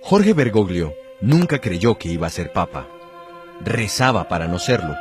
Jorge Bergoglio nunca creyó que iba a ser papa. Rezaba para no serlo.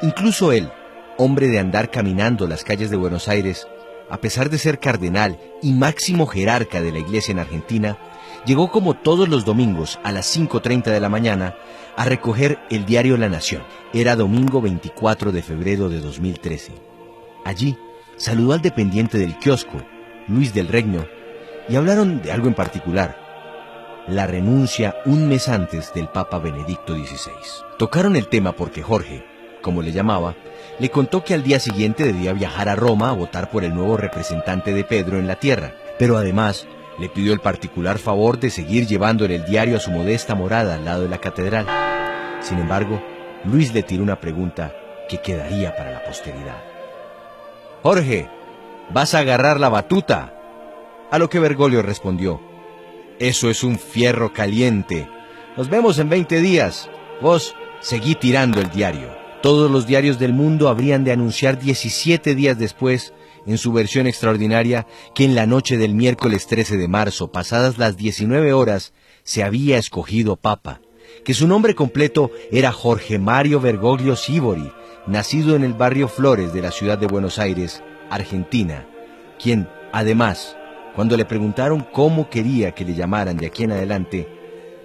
Incluso él, hombre de andar caminando las calles de Buenos Aires, a pesar de ser cardenal y máximo jerarca de la iglesia en Argentina, llegó como todos los domingos a las 5:30 de la mañana a recoger el diario La Nación. Era domingo 24 de febrero de 2013. Allí saludó al dependiente del kiosco, Luis del Regno, y hablaron de algo en particular: la renuncia un mes antes del Papa Benedicto XVI. Tocaron el tema porque Jorge, como le llamaba, le contó que al día siguiente debía viajar a Roma a votar por el nuevo representante de Pedro en la tierra, pero además le pidió el particular favor de seguir llevándole el diario a su modesta morada al lado de la catedral. Sin embargo, Luis le tiró una pregunta que quedaría para la posteridad. «Jorge, ¿vas a agarrar la batuta?». A lo que Bergoglio respondió: «Eso es un fierro caliente. Nos vemos en 20 días. Vos seguí tirando el diario». Todos los diarios del mundo habrían de anunciar 17 días después, en su versión extraordinaria, que en la noche del miércoles 13 de marzo, pasadas las 19 horas, se había escogido papa, que su nombre completo era Jorge Mario Bergoglio Sívori, nacido en el barrio Flores de la ciudad de Buenos Aires, Argentina, quien, además, cuando le preguntaron cómo quería que le llamaran de aquí en adelante,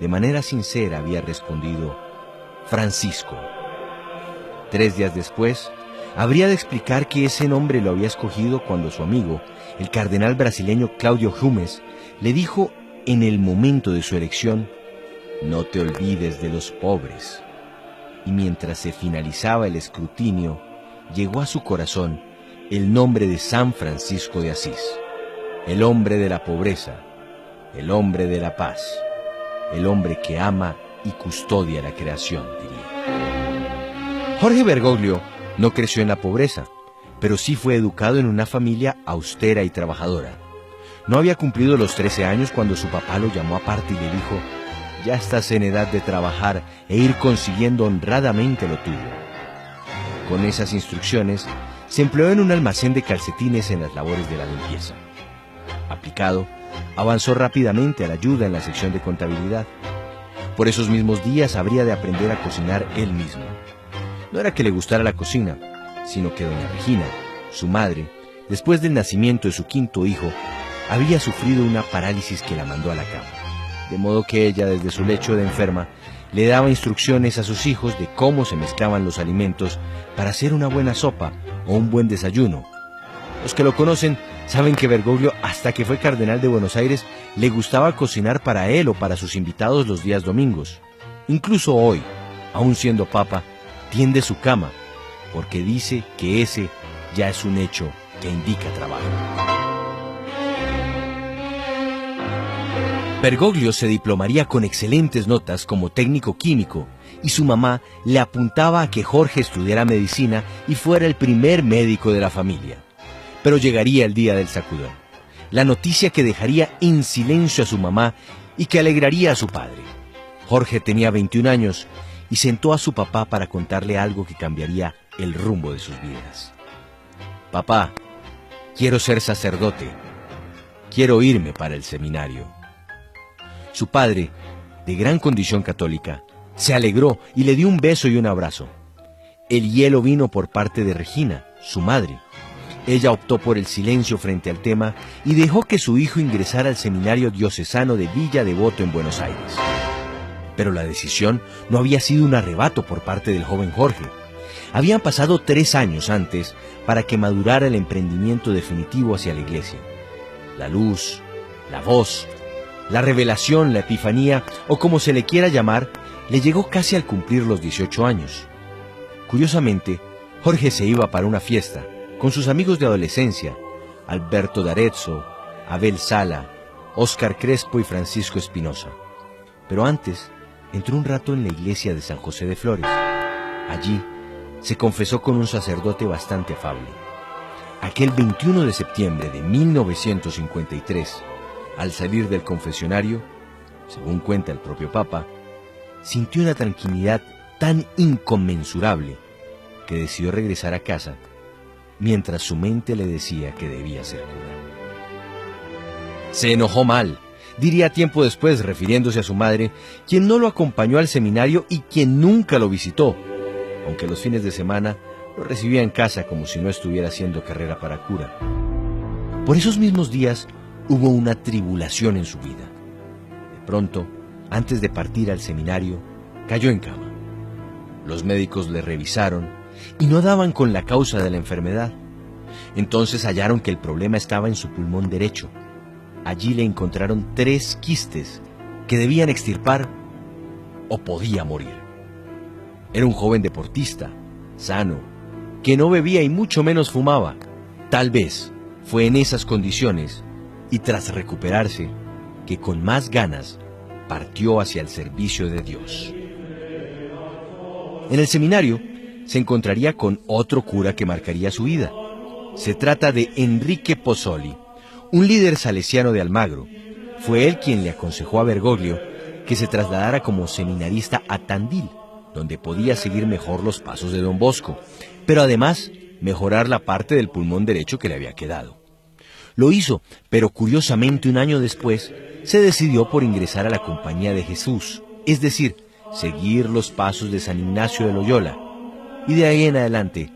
de manera sincera había respondido: Francisco. 3 días después, habría de explicar que ese nombre lo había escogido cuando su amigo, el cardenal brasileño Claudio Humes, le dijo en el momento de su elección: «No te olvides de los pobres». Y mientras se finalizaba el escrutinio, llegó a su corazón el nombre de San Francisco de Asís, el hombre de la pobreza, el hombre de la paz, el hombre que ama y custodia la creación, diría. Jorge Bergoglio no creció en la pobreza, pero sí fue educado en una familia austera y trabajadora. No había cumplido los 13 años cuando su papá lo llamó aparte y le dijo: «Ya estás en edad de trabajar e ir consiguiendo honradamente lo tuyo». Con esas instrucciones, se empleó en un almacén de calcetines en las labores de la limpieza. Aplicado, avanzó rápidamente a la ayuda en la sección de contabilidad. Por esos mismos días habría de aprender a cocinar él mismo. No era que le gustara la cocina, sino que doña Regina, su madre, después del nacimiento de su 5º hijo, había sufrido una parálisis que la mandó a la cama. De modo que ella, desde su lecho de enferma, le daba instrucciones a sus hijos de cómo se mezclaban los alimentos para hacer una buena sopa o un buen desayuno. Los que lo conocen saben que Bergoglio, hasta que fue cardenal de Buenos Aires, le gustaba cocinar para él o para sus invitados los días domingos. Incluso hoy, aún siendo papa, tiende su cama, porque dice que ese ya es un hecho que indica trabajo. Bergoglio se diplomaría con excelentes notas como técnico químico, y su mamá le apuntaba a que Jorge estudiara medicina y fuera el primer médico de la familia. Pero llegaría el día del sacudón, la noticia que dejaría en silencio a su mamá y que alegraría a su padre. Jorge tenía 21 años y sentó a su papá para contarle algo que cambiaría el rumbo de sus vidas. «Papá, quiero ser sacerdote. Quiero irme para el seminario». Su padre, de gran condición católica, se alegró y le dio un beso y un abrazo. El hielo vino por parte de Regina, su madre. Ella optó por el silencio frente al tema y dejó que su hijo ingresara al seminario diocesano de Villa Devoto en Buenos Aires. Pero la decisión no había sido un arrebato por parte del joven Jorge. Habían pasado 3 años antes para que madurara el emprendimiento definitivo hacia la iglesia. La luz, la voz, la revelación, la epifanía, o como se le quiera llamar, le llegó casi al cumplir los 18 años. Curiosamente, Jorge se iba para una fiesta con sus amigos de adolescencia, Alberto D'Arezzo, Abel Sala, Óscar Crespo y Francisco Espinosa. Pero antes, entró un rato en la iglesia de San José de Flores. Allí, se confesó con un sacerdote bastante afable. Aquel 21 de septiembre de 1953, al salir del confesionario, según cuenta el propio Papa, sintió una tranquilidad tan inconmensurable que decidió regresar a casa, mientras su mente le decía que debía ser cura. Se enojó mal, Diría tiempo después, refiriéndose a su madre, quien no lo acompañó al seminario y quien nunca lo visitó, aunque los fines de semana lo recibía en casa como si no estuviera haciendo carrera para cura. Por esos mismos días hubo una tribulación en su vida. De pronto, antes de partir al seminario, cayó en cama. Los médicos le revisaron y no daban con la causa de la enfermedad. Entonces hallaron que el problema estaba en su pulmón derecho. Allí le encontraron 3 quistes que debían extirpar o podía morir. Era un joven deportista, sano, que no bebía y mucho menos fumaba. Tal vez fue en esas condiciones y tras recuperarse que con más ganas partió hacia el servicio de Dios. En el seminario se encontraría con otro cura que marcaría su vida. Se trata de Enrique Pozzoli, un líder salesiano de Almagro. Fue él quien le aconsejó a Bergoglio que se trasladara como seminarista a Tandil, donde podía seguir mejor los pasos de Don Bosco, pero además mejorar la parte del pulmón derecho que le había quedado. Lo hizo, pero curiosamente un año después se decidió por ingresar a la Compañía de Jesús, es decir, seguir los pasos de San Ignacio de Loyola, y de ahí en adelante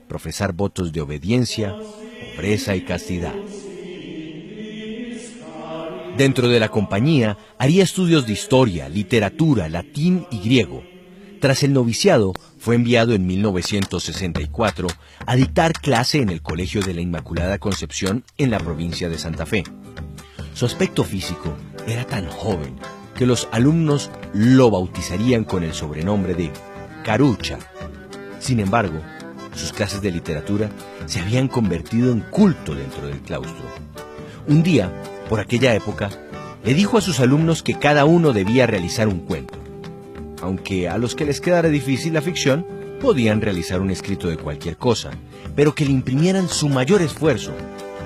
profesar votos de obediencia, pobreza y castidad. Dentro de la compañía haría estudios de historia, literatura, latín y griego. Tras el noviciado, fue enviado en 1964 a dictar clase en el Colegio de la Inmaculada Concepción en la provincia de Santa Fe. Su aspecto físico era tan joven que los alumnos lo bautizarían con el sobrenombre de Carucha. Sin embargo, sus clases de literatura se habían convertido en culto dentro del claustro. Un día, por aquella época, le dijo a sus alumnos que cada uno debía realizar un cuento. Aunque a los que les quedara difícil la ficción, podían realizar un escrito de cualquier cosa, pero que le imprimieran su mayor esfuerzo,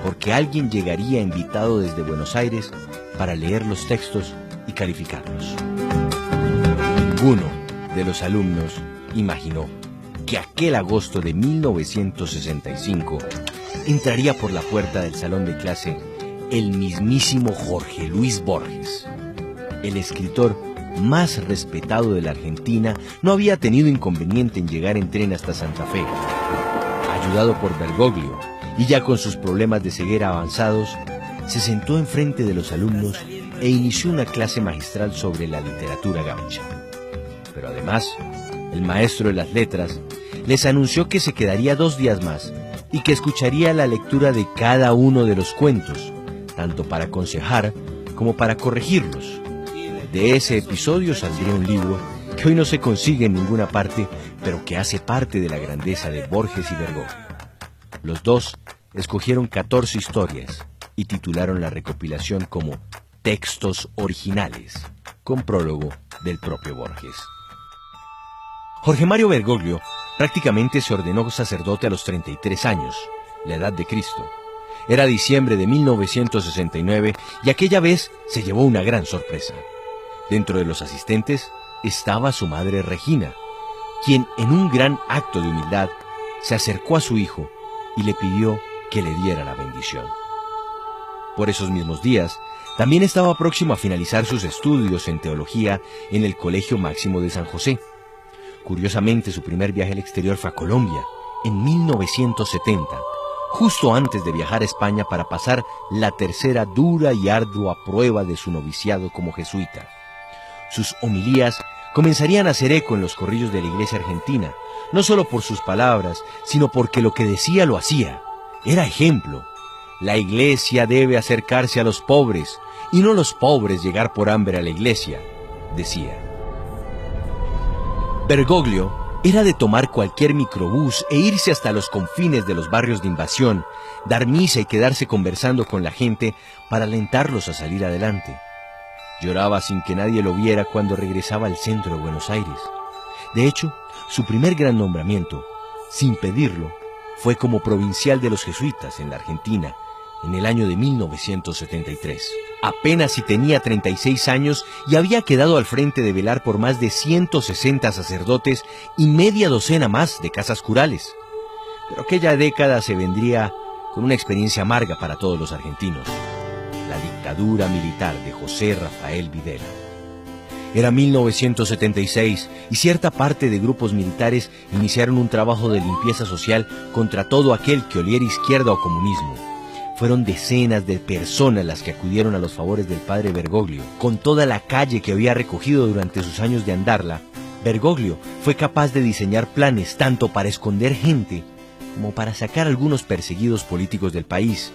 porque alguien llegaría invitado desde Buenos Aires para leer los textos y calificarlos. Ninguno de los alumnos imaginó que aquel agosto de 1965 entraría por la puerta del salón de clase el mismísimo Jorge Luis Borges. El escritor más respetado de la Argentina no había tenido inconveniente en llegar en tren hasta Santa Fe. Ayudado por Bergoglio y ya con sus problemas de ceguera avanzados, se sentó enfrente de los alumnos e inició una clase magistral sobre la literatura gaucha. Pero además, el maestro de las letras les anunció que se quedaría 2 días más y que escucharía la lectura de cada uno de los cuentos, tanto para aconsejar como para corregirlos. De ese episodio saldría un libro que hoy no se consigue en ninguna parte, pero que hace parte de la grandeza de Borges y Bergoglio. Los dos escogieron 14 historias y titularon la recopilación como Textos Originales, con prólogo del propio Borges. Jorge Mario Bergoglio prácticamente se ordenó sacerdote a los 33 años, la edad de Cristo. Era diciembre de 1969 y aquella vez se llevó una gran sorpresa. Dentro de los asistentes estaba su madre Regina, quien en un gran acto de humildad se acercó a su hijo y le pidió que le diera la bendición. Por esos mismos días, también estaba próximo a finalizar sus estudios en teología en el Colegio Máximo de San José. Curiosamente, su primer viaje al exterior fue a Colombia, en 1970, justo antes de viajar a España para pasar la tercera dura y ardua prueba de su noviciado como jesuita. Sus homilías comenzarían a hacer eco en los corrillos de la iglesia argentina, no solo por sus palabras, sino porque lo que decía lo hacía. Era ejemplo. La iglesia debe acercarse a los pobres, y no los pobres llegar por hambre a la iglesia, decía. Bergoglio era de tomar cualquier microbús e irse hasta los confines de los barrios de invasión, dar misa y quedarse conversando con la gente para alentarlos a salir adelante. Lloraba sin que nadie lo viera cuando regresaba al centro de Buenos Aires. De hecho, su primer gran nombramiento, sin pedirlo, fue como provincial de los jesuitas en la Argentina, en el año de 1973. Apenas si tenía 36 años y había quedado al frente de velar por más de 160 sacerdotes y media docena más de casas curales. Pero aquella década se vendría con una experiencia amarga para todos los argentinos. la dictadura militar de José Rafael Videla. Era 1976 y cierta parte de grupos militares iniciaron un trabajo de limpieza social contra todo aquel que oliera izquierda o comunismo. Fueron decenas de personas las que acudieron a los favores del padre Bergoglio. Con toda la calle que había recogido durante sus años de andarla, Bergoglio fue capaz de diseñar planes tanto para esconder gente como para sacar a algunos perseguidos políticos del país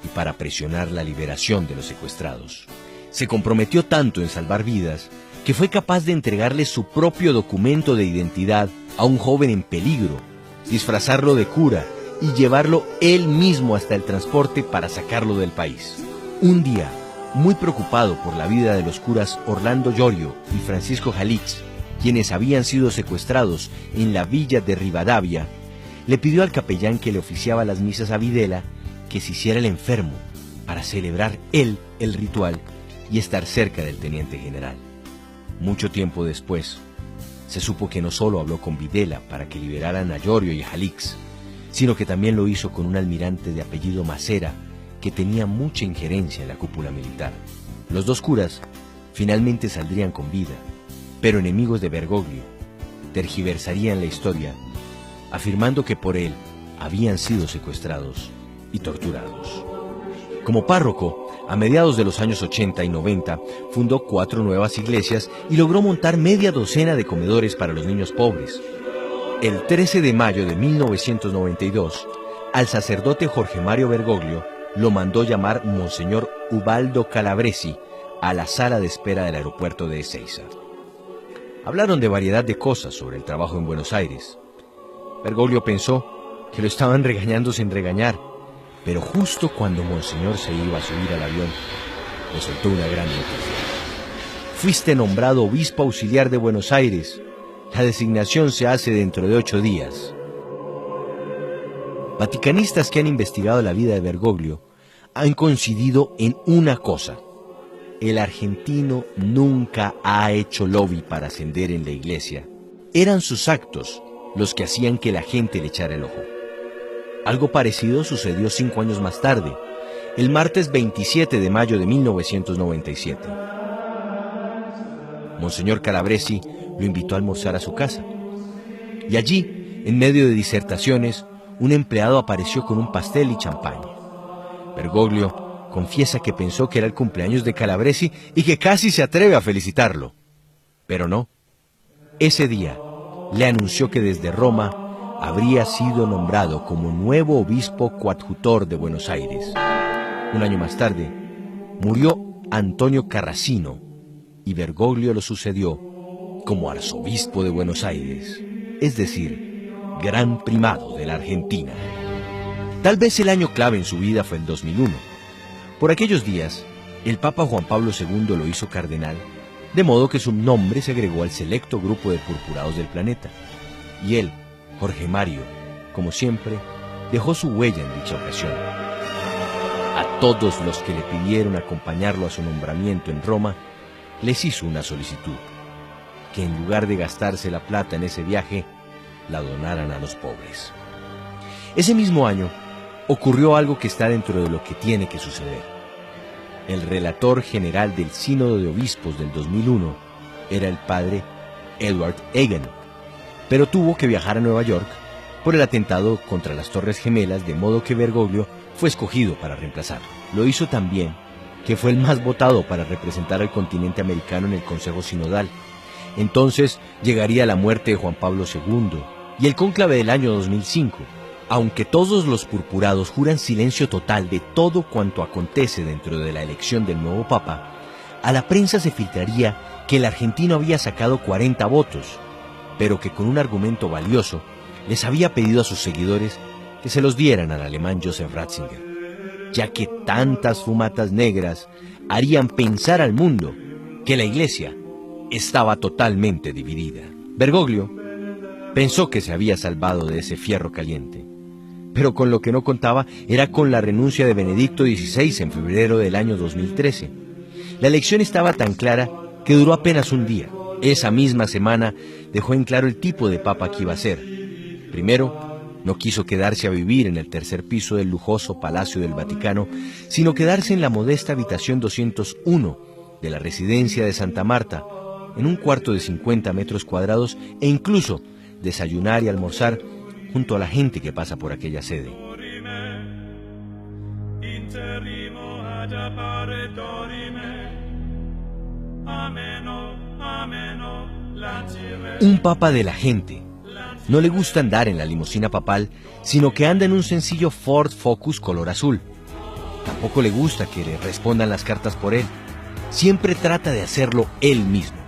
y para presionar la liberación de los secuestrados. Se comprometió tanto en salvar vidas que fue capaz de entregarle su propio documento de identidad a un joven en peligro, disfrazarlo de cura y llevarlo él mismo hasta el transporte para sacarlo del país. Un día, muy preocupado por la vida de los curas Orlando Llorio y Francisco Jalix, quienes habían sido secuestrados en la villa de Rivadavia, le pidió al capellán que le oficiaba las misas a Videla que se hiciera el enfermo para celebrar él el ritual y estar cerca del teniente general. Mucho tiempo después, se supo que no solo habló con Videla para que liberaran a Llorio y a Jalix, sino que también lo hizo con un almirante de apellido Macera, que tenía mucha injerencia en la cúpula militar. Los dos curas finalmente saldrían con vida, pero enemigos de Bergoglio tergiversarían la historia, afirmando que por él habían sido secuestrados y torturados. Como párroco, a mediados de los años 80 y 90, fundó 4 nuevas iglesias y logró montar media docena de comedores para los niños pobres. El 13 de mayo de 1992, al sacerdote Jorge Mario Bergoglio lo mandó llamar Monseñor Ubaldo Calabresi a la sala de espera del aeropuerto de Ezeiza. Hablaron de variedad de cosas sobre el trabajo en Buenos Aires. Bergoglio pensó que lo estaban regañando sin regañar, pero justo cuando Monseñor se iba a subir al avión, le soltó una gran noticia. Fuiste nombrado obispo auxiliar de Buenos Aires. La designación se hace dentro de 8 días. Vaticanistas que han investigado la vida de Bergoglio han coincidido en una cosa: el argentino nunca ha hecho lobby para ascender en la iglesia. Eran sus actos los que hacían que la gente le echara el ojo. Algo parecido sucedió 5 años más tarde, el martes 27 de mayo de 1997. Monseñor Calabresi lo invitó a almorzar a su casa. Y allí, en medio de disertaciones, un empleado apareció con un pastel y champaña. Bergoglio confiesa que pensó que era el cumpleaños de Calabresi y que casi se atreve a felicitarlo. Pero no. Ese día le anunció que desde Roma habría sido nombrado como nuevo obispo coadjutor de Buenos Aires. Un año más tarde, murió Antonio Carracino y Bergoglio lo sucedió como arzobispo de Buenos Aires, es decir, gran primado de la Argentina. Tal vez el año clave en su vida fue el 2001. Por aquellos días, el Papa Juan Pablo II lo hizo cardenal, de modo que su nombre se agregó al selecto grupo de purpurados del planeta. Y él, Jorge Mario, como siempre, dejó su huella en dicha ocasión. A todos los que le pidieron acompañarlo a su nombramiento en Roma, les hizo una solicitud: que en lugar de gastarse la plata en ese viaje, la donaran a los pobres. Ese mismo año, ocurrió algo que está dentro de lo que tiene que suceder. El relator general del Sínodo de Obispos del 2001 era el padre Edward Egan, pero tuvo que viajar a Nueva York por el atentado contra las Torres Gemelas, de modo que Bergoglio fue escogido para reemplazarlo. Lo hizo también que fue el más votado para representar al continente americano en el Consejo Sinodal. Entonces llegaría la muerte de Juan Pablo II y el cónclave del año 2005. Aunque todos los purpurados juran silencio total de todo cuanto acontece dentro de la elección del nuevo Papa, a la prensa se filtraría que el argentino había sacado 40 votos, pero que con un argumento valioso les había pedido a sus seguidores que se los dieran al alemán Joseph Ratzinger, ya que tantas fumatas negras harían pensar al mundo que la iglesia estaba totalmente dividida. Bergoglio pensó que se había salvado de ese fierro caliente, pero con lo que no contaba era con la renuncia de Benedicto XVI en febrero del año 2013. La elección estaba tan clara que duró apenas un día. Esa misma semana dejó en claro el tipo de papa que iba a ser. Primero, No quiso quedarse a vivir en el tercer piso del lujoso Palacio del Vaticano, sino quedarse en la modesta habitación 201 de la residencia de Santa Marta, en un cuarto de 50 metros cuadrados, e incluso desayunar y almorzar junto a la gente que pasa por aquella sede. Un papa de la gente. No le gusta andar en la limusina papal, sino que anda en un sencillo Ford Focus color azul. Tampoco le gusta que le respondan las cartas por él. Siempre trata de hacerlo él mismo.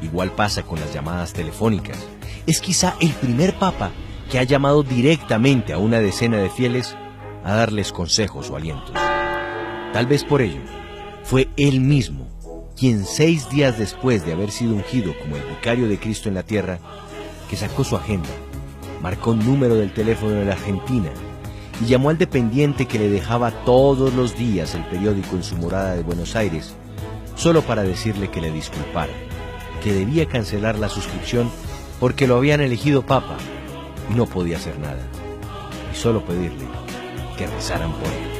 Igual pasa con las llamadas telefónicas. Es quizá el primer papa que ha llamado directamente a una decena de fieles a darles consejos o alientos. Tal vez por ello, fue él mismo quien 6 días después de haber sido ungido como el vicario de Cristo en la tierra, que sacó su agenda, marcó un número del teléfono de la Argentina y llamó al dependiente que le dejaba todos los días el periódico en su morada de Buenos Aires, solo para decirle que le disculpara, que debía cancelar la suscripción porque lo habían elegido papa y no podía hacer nada, y solo pedirle que rezaran por él.